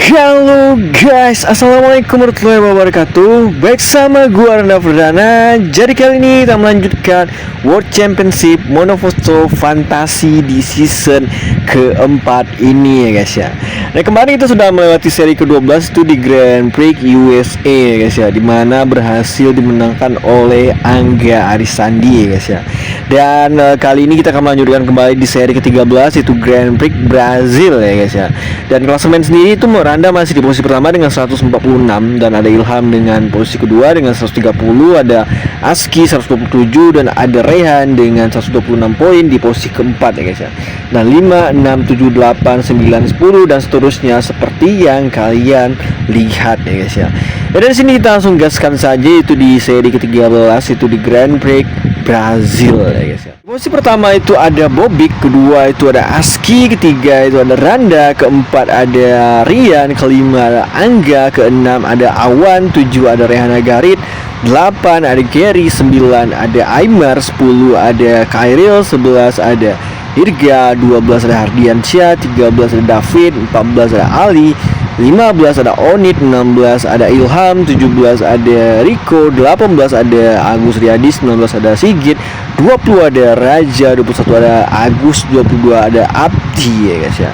Halo guys, assalamualaikum warahmatullahi wabarakatuh. Baik, sama gua Randa Perdana. Jadi kali ini kita melanjutkan World Championship Monoposto Fantasi di season keempat ini ya guys ya. Nah, kemarin kita sudah melewati seri ke-12 itu di Grand Prix USA ya guys ya, dimana berhasil dimenangkan oleh Angga Arisandi ya guys ya. Dan kali ini kita akan melanjutkan kembali di seri ke-13 itu Grand Prix Brazil ya guys ya. Dan klasemen sendiri itu Randa masih di posisi pertama dengan 146, dan ada Ilham dengan posisi kedua dengan 130, ada Aski 127, dan ada Rehan dengan 126 poin di posisi keempat ya guys ya. Dan 5, 6, 7, 8, 9, 10 dan seterusnya seperti yang kalian lihat ya guys ya. Dan dari sini kita langsung gaskan saja itu di seri ke-13 itu di Grand Prix Brazil ya guys ya. Posisi pertama itu ada Bobik, kedua itu ada Aski, ketiga itu ada Randa, keempat ada Rian, kelima ada Angga, keenam ada Awan, 7 ada Rehana Garit, 8 ada Gary, 9 ada Aymar, 10 ada Kairil, 11 ada Dirga, 12 ada Hardiansyah, 13 ada David, 14 ada Ali, 15 ada Onit, 16 ada Ilham, 17 ada Riko, 18 ada Agus Riyadi, 19 ada Sigit, 20 ada Raja, 21 ada Agus, 22 ada Abdi ya guys ya.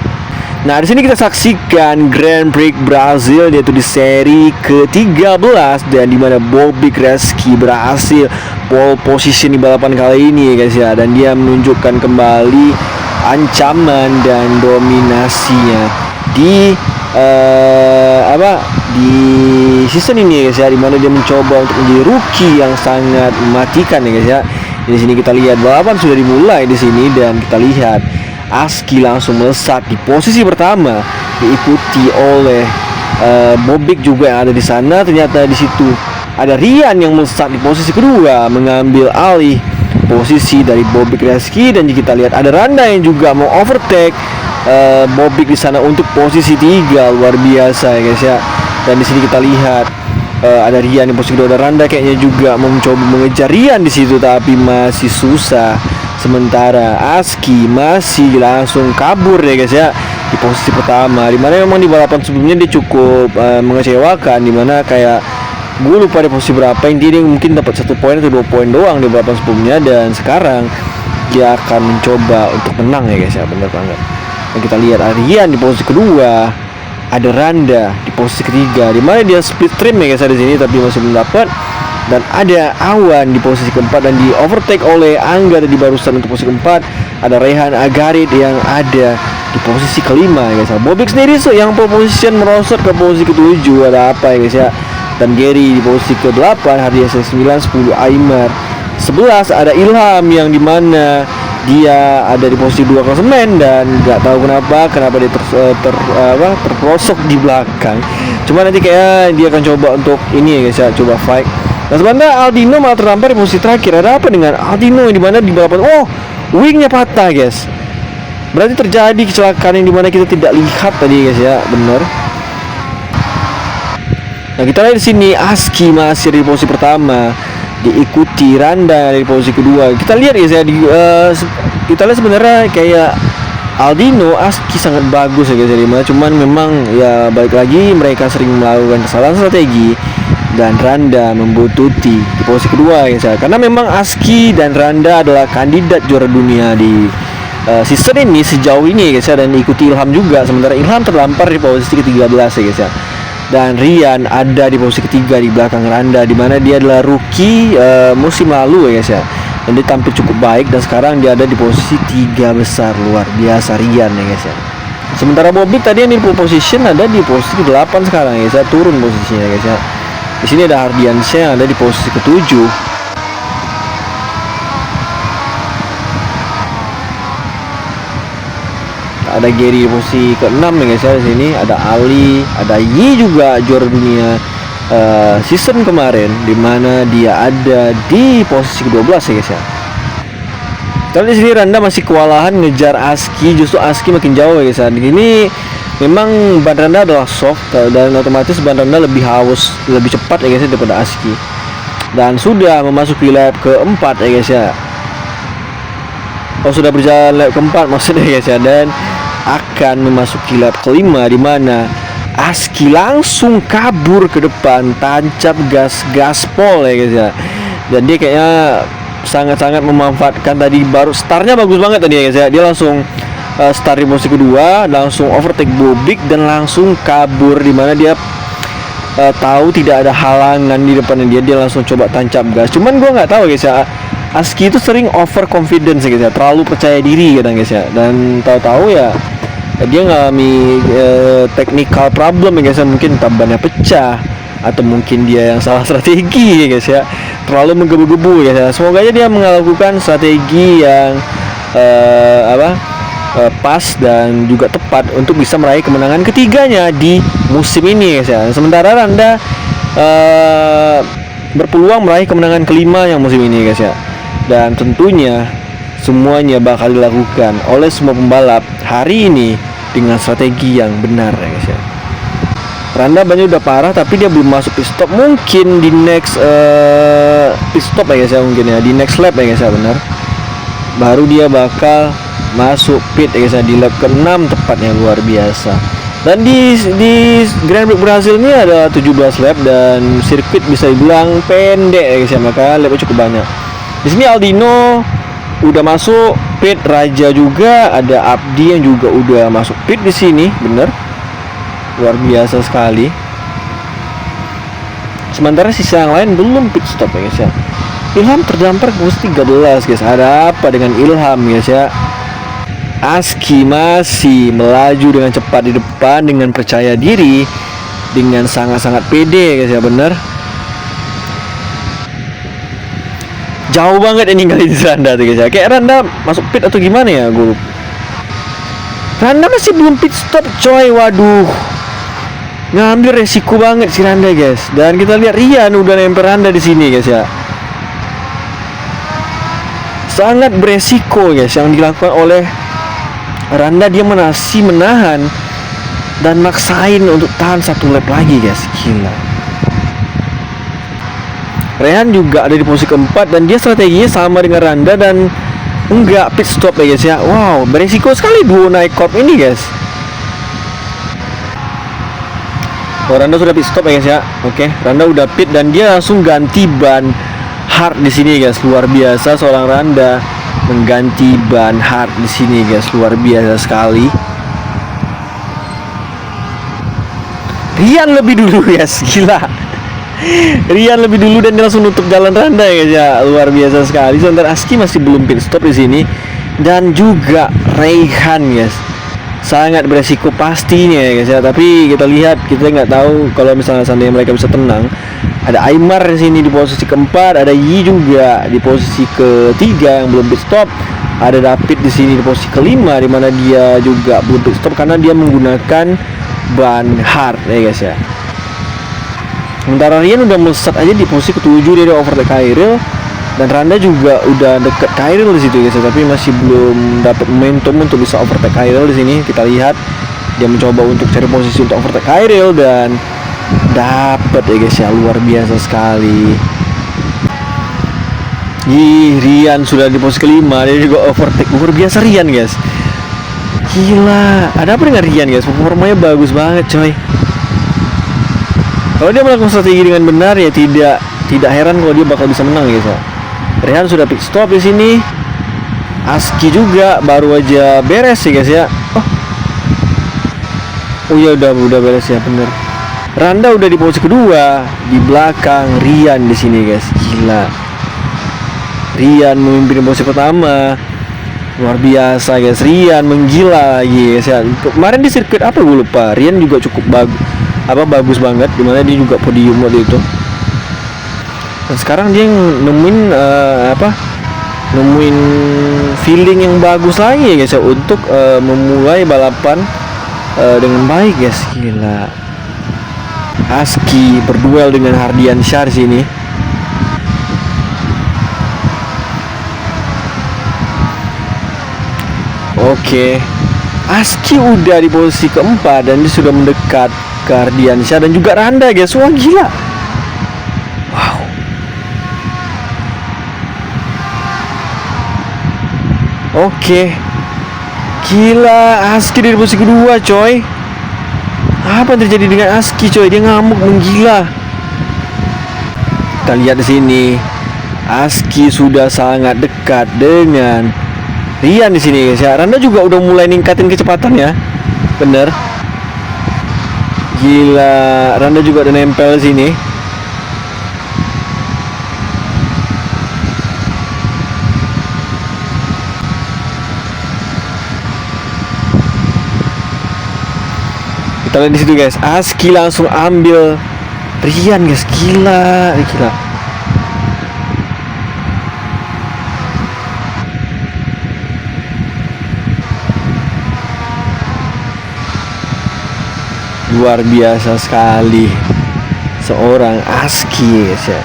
Nah, di sini kita saksikan Grand Prix Brazil yaitu di seri ke-13, dan dimana Bobby Kreski berhasil pole position di balapan kali ini ya guys ya, dan dia menunjukkan kembali ancaman dan dominasinya di di season ini ya guys ya, dimana dia mencoba untuk menjadi rookie yang sangat mematikan ya guys ya. Di sini kita lihat balapan sudah dimulai di sini, dan kita lihat Aski langsung melesat di posisi pertama, diikuti oleh Bobik juga yang ada di sana. Ternyata di situ ada Rian yang melesat di posisi kedua, mengambil alih posisi dari Bobik Reski. Dan jika kita lihat ada Randa yang juga mau overtake Bobik di sana untuk posisi 3, luar biasa ya guys ya. Dan di sini kita lihat ada Rian di posisi kedua, ada Randa kayaknya juga mencoba mengejar Rian di situ, tapi masih susah. Sementara Aski masih langsung kabur ya guys ya di posisi pertama, dimana memang di balapan sebelumnya dia cukup mengecewakan, dimana kayak gue lupa di posisi berapa, yang dia mungkin dapat 1 poin atau 2 poin doang di balapan sebelumnya, dan sekarang dia akan mencoba untuk menang ya guys ya, bener banget. Dan kita lihat Rian di posisi kedua, ada Randa di posisi ketiga, dimana dia split trim ya guys di sini, tapi masih belum dapat. Dan ada Awan di posisi keempat, dan di overtake oleh Angga tadi barusan untuk posisi keempat. Ada Rehan Agarit yang ada di posisi kelima ya guys. Bobik sendiri yang pole position merosot ke posisi ke-7, ada apa ya guys ya. Dan Gary di posisi ke-8, Hardiansyah 9, 10 Aymar, 11 ada Ilham yang dimana dia ada di posisi 2 klasemen, dan nggak tahu kenapa dia terprosok di belakang. Cuma nanti kayak dia akan coba untuk ini ya guys ya, coba fight. Nah, sebenarnya Aldino malah terdampar di posisi terakhir. Ada apa dengan Aldino yang dimana di balapan wingnya patah guys. Berarti terjadi kecelakaan yang dimana kita tidak lihat tadi guys ya, bener. Nah, kita lihat di sini Aski masih di posisi pertama, diikuti Randa di posisi kedua. Kita lihat guys ya, kita lihat sebenarnya kayak Aldino, Aski sangat bagus ya guys ya, cuman memang ya balik lagi mereka sering melakukan kesalahan strategi, dan Randa membutuhkan di posisi kedua ya guys ya. Karena memang Aski dan Randa adalah kandidat juara dunia di season ini sejauh ini ya guys ya, dan diikuti Ilham juga. Sementara Ilham terdampar di posisi ke-13 ya guys ya. Dan Rian ada di posisi ketiga di belakang Randa, dimana dia adalah rookie musim lalu ya guys ya, dan dia tampil cukup baik, dan sekarang dia ada di posisi 3 besar, luar biasa Rian ya guys ya. Sementara Bobik tadi yang di pole position ada di posisi ke-8 sekarang ya guys ya, turun posisinya ya guys ya. Di sini ada Hardiansyah yang ada di posisi ke-7. Ada Gary di posisi ke-6 ya guys ya. Di sini ada Ali, ada Yi juga juara dunia season kemarin, dimana dia ada di posisi ke-12 ya guys ya. Tapi di sini Randa masih kewalahan ngejar Aski, justru Aski makin jauh ya guys ya. Di sini memang ban Randa adalah soft, dan otomatis ban Randa lebih haus, lebih cepat ya guys ya daripada Aski. Dan sudah memasuki lap ke-4 ya guys ya. Sudah berjalan lap ke-4 maksudnya guys ya, dan akan memasuki lap ke-5, di mana Aski langsung kabur ke depan, tancap gas gaspol ya guys ya. Dan dia kayaknya sangat-sangat memanfaatkan tadi, baru startnya bagus banget tadi ya guys ya. Dia langsung start di posisi kedua, langsung overtake Bobik dan langsung kabur, dimana dia tahu tidak ada halangan di depannya dia langsung coba tancap gas. Cuman gue nggak tahu guys ya, Aski itu sering over confidence ya guys ya, terlalu percaya diri kadang guys ya, dan tahu-tahu ya dia ngalami technical problem ya guys ya, mungkin tabannya pecah atau mungkin dia yang salah strategi ya guys ya, terlalu menggebu-gebu ya guys ya. Semoga aja dia melakukan strategi yang pas dan juga tepat untuk bisa meraih kemenangan ketiganya di musim ini guys ya. Sementara Randa berpeluang meraih kemenangan kelima yang musim ini guys ya. Dan tentunya semuanya bakal dilakukan oleh semua pembalap hari ini dengan strategi yang benar ya guys ya. Randa banyak udah parah tapi dia belum masuk pit stop, mungkin di next pit stop ya guys ya, mungkin ya di next lap ya guys ya, benar. Baru dia bakal masuk pit ya guys ya, di lap ke-6 tepatnya, luar biasa. Dan di Grand Prix Brazil ini ada 17 lap dan sirkuit bisa dibilang pendek ya guys ya, maka lapnya cukup banyak. Di sini Aldino udah masuk pit, Raja juga, ada Abdi yang juga udah masuk pit di sini, bener. Luar biasa sekali. Sementara sisa yang lain belum pit stop ya guys ya. Ilham terdampar ke posisi 13 guys. Ada apa dengan Ilham guys ya? Aski masih melaju dengan cepat di depan dengan percaya diri, dengan sangat-sangat pede guys ya, bener. Jauh banget ini ninggalin Randa tuh guys ya. Kayak Randa masuk pit atau gimana ya, gue lupa. Randa masih belum pit stop coy, waduh. Ngambil resiko banget si Randa guys. Dan kita lihat Rian udah nempel Randa di sini guys ya. Sangat beresiko guys yang dilakukan oleh Randa. Dia masih menahan dan maksain untuk tahan satu lap lagi guys. Gila. Rehan juga ada di posisi keempat dan dia strateginya sama dengan Randa dan enggak pit stop ya guys ya. Wow, beresiko sekali duo naik corp ini guys. Oh, Randa sudah pit stop ya guys ya. Oke, Randa udah pit dan dia langsung ganti ban hard di sini guys. Luar biasa seorang Randa mengganti ban hard di sini guys. Luar biasa sekali. Rian lebih dulu guys, gila. Rian lebih dulu dan dia langsung nutup jalan Randa ya guys ya. Luar biasa sekali. Sementara Aski masih belum pit stop di sini dan juga Rehan guys. Sangat beresiko pastinya ya guys ya. Tapi kita lihat, kita nggak tahu kalau misalnya seandainya mereka bisa tenang. Ada Aymar di sini di posisi keempat, ada Yi juga di posisi ketiga yang belum pit stop. Ada David di sini di posisi kelima, di mana dia juga belum pit stop karena dia menggunakan ban hard ya guys ya. Sementara Rian udah melesat aja di posisi ketujuh, dia udah overtake Khairil. Dan Randa juga udah deket Khairil di situ guys, tapi masih belum dapat momentum untuk bisa overtake Khairil di sini. Kita lihat dia mencoba untuk cari posisi untuk overtake Khairil dan dapat ya guys ya, luar biasa sekali. Rian sudah di posisi kelima, dia juga overtake, luar biasa Rian guys. Gila, ada apa dengan Rian guys? Performanya bagus banget coy. Kalau dia melakukan strategi dengan benar ya tidak heran kalau dia bakal bisa menang guys ya. Rehan sudah pit stop di sini. Aski juga baru aja beres sih guys ya. Oh ya udah beres ya, bener. Randa udah di posisi kedua di belakang Rian di sini guys. Gila. Rian memimpin posisi pertama. Luar biasa guys. Rian menggila lagi guys ya. Kemarin di sirkuit apa gue lupa. Rian juga cukup bagus banget, dimana dia juga podium waktu itu. Dan sekarang dia nemuin feeling yang bagus lagi ya guys ya, untuk memulai balapan dengan baik guys. Gila. Aski berduel dengan Hardiansyah sini. Oke. Aski udah di posisi keempat dan dia sudah mendekat ke Hardiansyah dan juga Randa guys. Wah gila. Wow. Oke. Gila, Aski di posisi kedua coy. Apa yang terjadi dengan Aski coy? Dia ngamuk menggila. Kita lihat di sini. Aski sudah sangat dekat dengan Rian di sini guys ya. Randa juga udah mulai ningkatin kecepatan ya. Bener. Gila, Randa juga udah nempel di sini. Kita lihat di situ guys, Aski langsung ambil Rian guys, gila. Luar biasa sekali seorang Aski guys ya.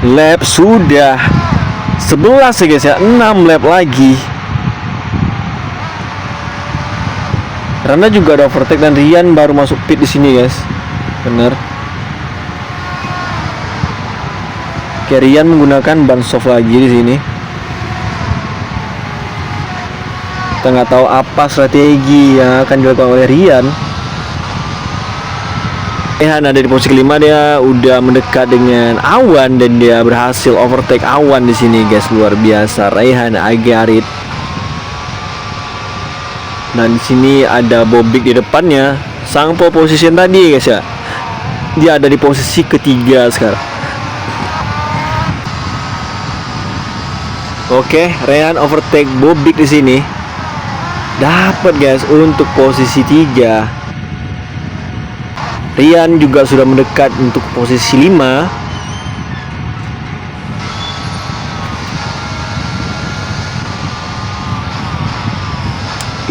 Lap sudah 11 ya guys ya, 6 lap lagi. Randa juga ada overtake dan Rian baru masuk pit di sini guys. Bener. Oke, Rian menggunakan ban soft lagi di sini. Kita nggak tahu apa strategi yang akan dilakukan oleh Rian. Rehan ada di posisi kelima, dia udah mendekat dengan Awan dan dia berhasil overtake Awan di sini guys. Luar biasa Rehan Agarit. Dan di sini ada Bobik di depannya, sang pole position tadi guys ya. Dia ada di posisi ketiga sekarang. Oke, Rehan overtake Bobik di sini. Dapat guys untuk posisi 3. Rian juga sudah mendekat untuk posisi 5.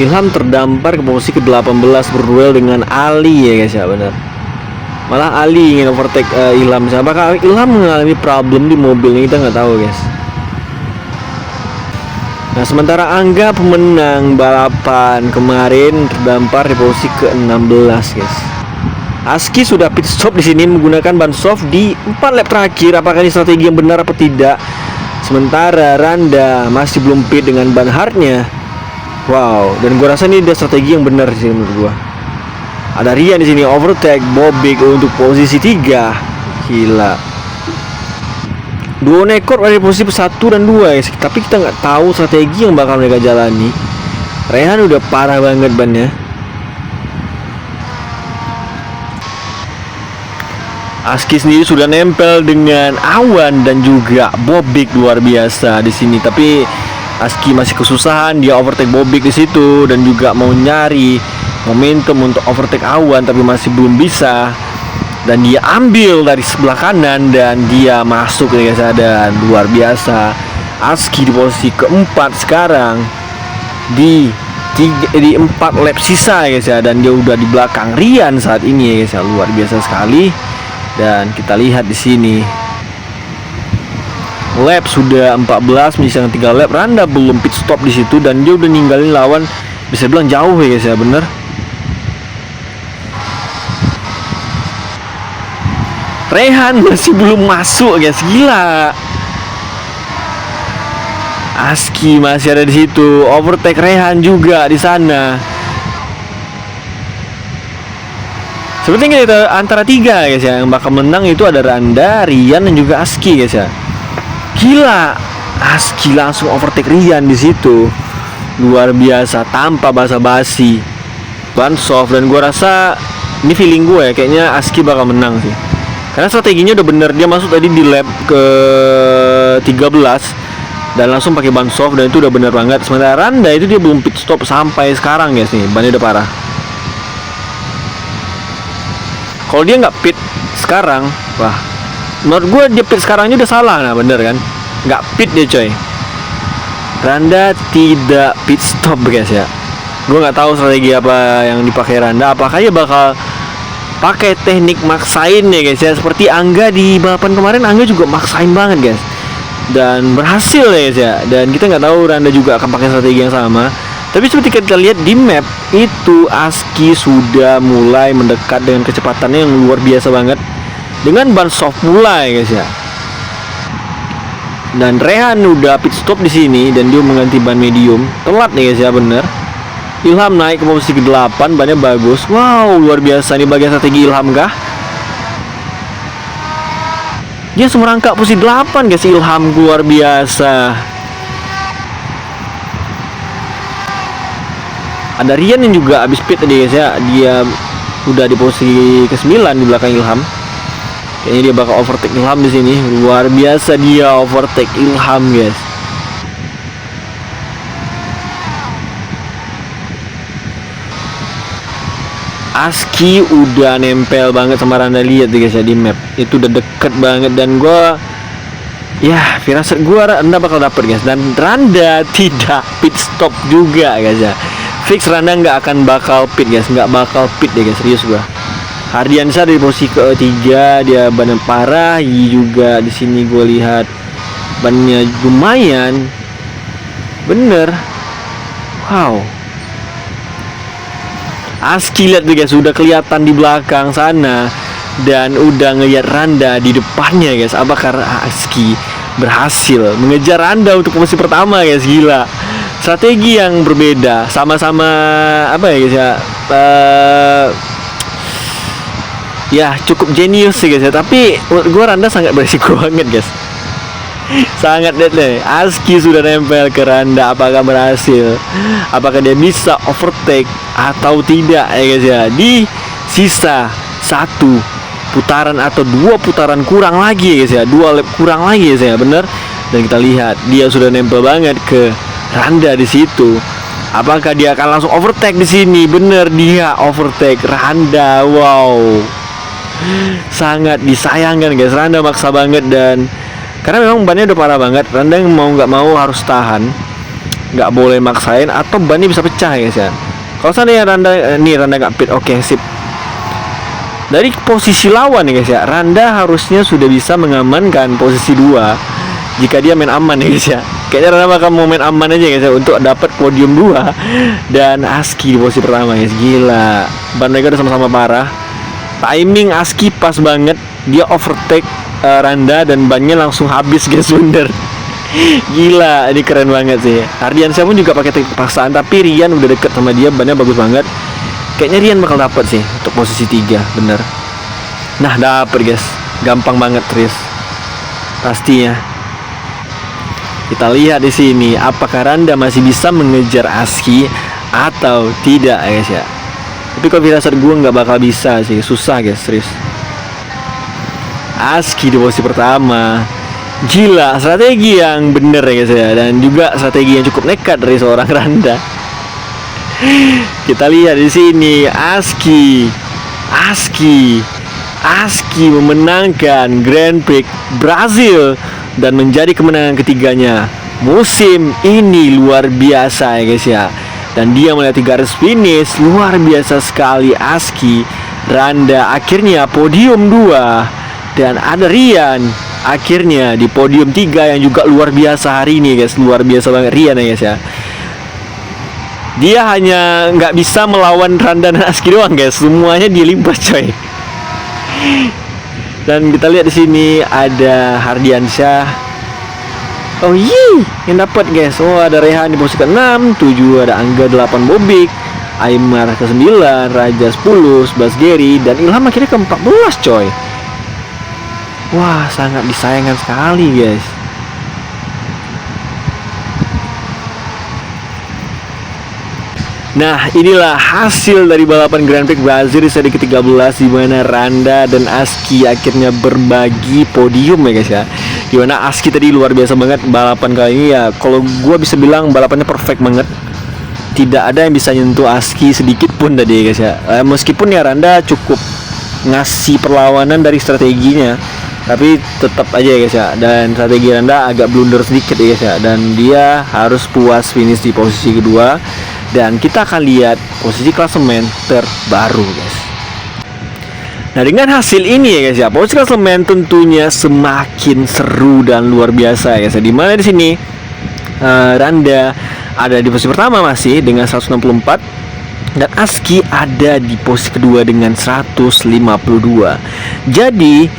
Ilham terdampar ke posisi ke-18 berduel dengan Ali ya guys ya, benar. Malah Ali ingin overtake Ilham. Apakah Ilham mengalami problem di mobilnya, kita nggak tahu guys. Nah, sementara Angga pemenang balapan kemarin terdampar di posisi ke-16 guys. Aski sudah pit stop di sini menggunakan ban soft di 4 lap terakhir. Apakah ini strategi yang benar atau tidak? Sementara Randa masih belum pit dengan ban hardnya. Wow, dan gua rasa ini dia strategi yang benar sih menurut gua. Ada Rian di sini overtake Bobik untuk posisi 3. Gila. Duo nekor ada di posisi 1 dan 2 guys. Tapi kita nggak tahu strategi yang bakal mereka jalani. Rehan udah parah banget bannya. Aski sendiri sudah nempel dengan Awan dan juga Bobik, luar biasa di sini. Tapi Aski masih kesusahan, dia overtake Bobik di situ dan juga mau nyari momentum untuk overtake Awan tapi masih belum bisa. Dan dia ambil dari sebelah kanan dan dia masuk ya guys, dan luar biasa. Aski di posisi keempat sekarang di 4 lap sisa ya guys ya, dan dia udah di belakang Rian saat ini ya guys ya, luar biasa sekali. Dan kita lihat di sini lap sudah 14, misalnya 3 lap. Randa belum pit stop di situ dan dia udah ninggalin lawan, bisa bilang jauh ya guys ya, bener. Rehan masih belum masuk guys, gila. Aski masih ada di situ, overtake Rehan juga di sana. Sepertinya kita antara 3 guys ya, yang bakal menang itu ada Randa, Rian dan juga Aski guys ya. Gila, Aski langsung overtake Rian di situ, luar biasa tanpa basa-basi, ban soft. Dan gua rasa ini feeling gue ya, kayaknya Aski bakal menang sih, karena strateginya udah bener. Dia masuk tadi di lap ke 13 dan langsung pakai ban soft dan itu udah bener banget. Sementara Randa itu dia belum pit stop sampai sekarang guys nih, bannya udah parah. Kalau dia nggak pit sekarang, wah, menurut gue dia pit sekarangnya udah salah. Nah bener kan, nggak pit dia coy. Randa tidak pit stop guys ya. Gue nggak tahu strategi apa yang dipakai Randa. Apakah dia bakal pakai teknik maksain ya guys ya, seperti Angga di balapan kemarin. Angga juga maksain banget guys dan berhasil ya guys ya. Dan kita nggak tahu Randa juga akan pakai strategi yang sama. Tapi seperti kita lihat di map itu, Aski sudah mulai mendekat dengan kecepatannya yang luar biasa banget dengan ban soft mulai guys ya. Dan Rehan udah pit stop di sini dan dia mengganti ban medium. Telat nih guys ya, bener. Ilham naik ke posisi ke-8, bannya bagus. Wow, luar biasa. Ini bagian strategi Ilham kah? Dia semerangkak posisi 8 guys, Ilham, luar biasa. Ada Rian yang juga habis pit tadi guys ya. Dia udah di posisi ke-9 di belakang Ilham. Kayaknya dia bakal overtake Ilham di sini. Luar biasa dia overtake Ilham guys. Aski udah nempel banget sama Randa, lihat guys ya di map. Itu udah deket banget dan gua ya firasat gua Randa bakal dapet guys, dan Randa tidak pit stop juga guys ya. Fix Randa nggak akan bakal pit guys, nggak bakal pit deh guys, serius gua. Hardiansyah di posisi ke-3, dia ban parah. Juga di sini gua lihat bannya lumayan bener. Wow, Aski lihat tuh guys, udah kelihatan di belakang sana dan udah ngeliat Randa di depannya guys. Apakah Aski berhasil mengejar Randa untuk posisi pertama guys? Gila, strategi yang berbeda, sama-sama apa ya guys ya, ya cukup jenius sih guys ya. Tapi menurut gue Randa sangat berisiko banget guys, sangat deadly. Aski sudah nempel ke Randa, apakah berhasil? Apakah dia bisa overtake atau tidak ya guys ya? Di sisa 1 putaran atau 2 putaran kurang lagi ya guys ya, 2 lap kurang lagi ya bener. Dan kita lihat dia sudah nempel banget ke Randa di situ. Apakah dia akan langsung overtake di sini? Bener, dia overtake Randa. Wow, sangat disayangkan guys, Randa maksa banget. Dan karena memang bannya udah parah banget, Randa yang mau nggak mau harus tahan, nggak boleh maksain atau bannya bisa pecah guys ya. Kalau seandainya Randa nggak pit, oke, sip. Dari posisi lawan ya guys ya, Randa harusnya sudah bisa mengamankan posisi 2 jika dia main aman ya guys ya. Kayaknya Randa bakal mau main aman aja guys ya untuk dapat podium 2 dan Aski di posisi pertama guys. Gila, ban mereka udah sama-sama parah. Timing Aski pas banget, dia overtake Randa dan bannya langsung habis guys, bener. Gila, ini keren banget sih. Hardiansyah pun juga pakai teknik paksaan, tapi Rian udah deket sama dia, bannya bagus banget. Kayaknya Rian bakal dapet sih untuk posisi 3, bener. Nah, dapet guys, gampang banget Tris, pastinya. Kita lihat di sini, apakah Randa masih bisa mengejar Aski atau tidak guys ya. Tapi kalau firasat gue nggak bakal bisa sih, susah guys, Tris. Aski di posisi pertama. Gila, strategi yang bener ya guys ya, dan juga strategi yang cukup nekat dari seorang Randa. Kita lihat di sini, Aski memenangkan Grand Prix Brazil dan menjadi kemenangan ketiganya musim ini. Luar biasa ya guys ya, dan dia melewati garis finish. Luar biasa sekali Aski. Randa akhirnya podium 2 dan ada Rian akhirnya di podium 3 yang juga luar biasa hari ini guys. Luar biasa banget Rian ya guys ya. Dia hanya nggak bisa melawan Randa dan Aski doang guys, semuanya dia limpas coy. Dan kita lihat di sini ada Hardiansyah. Oh iya, yang dapat guys. Oh, ada Rehan di posisi ke-6, 7 ada Angga, 8 Bobik, Aymar ke-9, Raja 10, 11 Gary, dan Ilham akhirnya ke-14 coy. Wah, sangat disayangkan sekali guys. Nah, inilah hasil dari balapan Grand Prix Brazil di seri ke-13, di mana Randa dan Aski akhirnya berbagi podium ya guys ya. Di mana Aski tadi luar biasa banget balapan kali ini ya. Kalau gua bisa bilang balapannya perfect banget. Tidak ada yang bisa nyentuh Aski sedikit pun tadi ya guys ya. Meskipun ya Randa cukup ngasih perlawanan dari strateginya, tapi tetap aja ya guys ya. Dan strategi Randa agak blunder sedikit ya guys ya. Dan dia harus puas finish di posisi kedua. Dan kita akan lihat posisi klasemen terbaru guys. Nah, dengan hasil ini ya guys ya, posisi klasemen tentunya semakin seru dan luar biasa ya guys. Dimana di sini Randa ada di posisi pertama masih dengan 164, dan Aski ada di posisi kedua dengan 152. Jadi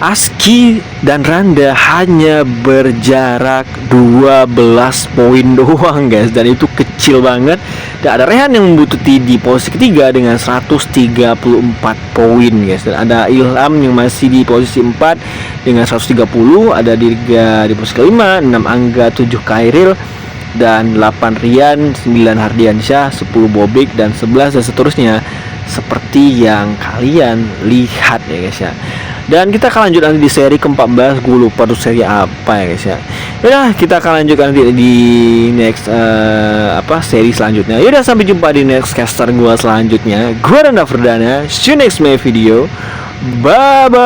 Aski dan Randa hanya berjarak 12 poin doang guys, dan itu kecil banget. Dan ada Rehan yang membutuhkan di posisi ketiga dengan 134 poin guys, dan ada Ilham yang masih di posisi 4 dengan 130, ada Dirga di posisi kelima, 6 Angga, 7 Kairil, dan 8 Rian, 9 Hardiansyah, 10 Bobik, dan 11 dan seterusnya, seperti yang kalian lihat ya guys ya. Dan kita akan lanjut nanti di seri ke-14. Gue lupa tuh seri apa ya guys ya. Yaudah, kita akan lanjutkan nanti di next seri selanjutnya. Yaudah, sampai jumpa di next caster gue selanjutnya. Gue Randa Ferdana. See you next my video. Bye bye.